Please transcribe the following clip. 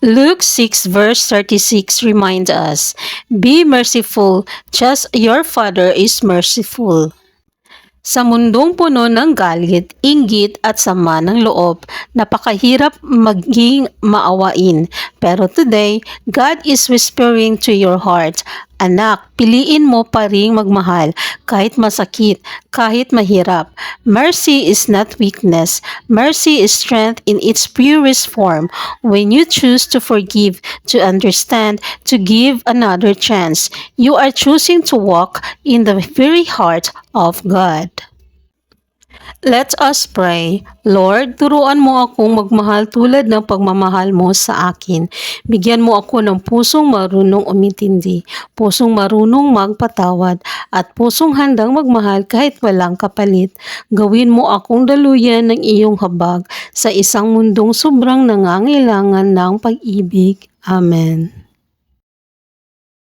Luke 6 verse 36 reminds us, "Be merciful, just your Father is merciful." Sa mundong puno ng galit, inggit at sama ng loob, napakahirap maging maawain. Pero today, God is whispering to your heart, "Anak, piliin mo pa ring magmahal kahit masakit, kahit mahirap." Mercy is not weakness. Mercy is strength in its purest form. When you choose to forgive, to understand, to give another chance, you are choosing to walk in the very heart of God. Let us pray. Lord, turuan mo akong magmahal tulad ng pagmamahal mo sa akin. Bigyan mo ako ng pusong marunong umintindi, pusong marunong magpatawad, at pusong handang magmahal kahit walang kapalit. Gawin mo akong daluyan ng iyong habag sa isang mundong sobrang nangangailangan ng pag-ibig. Amen.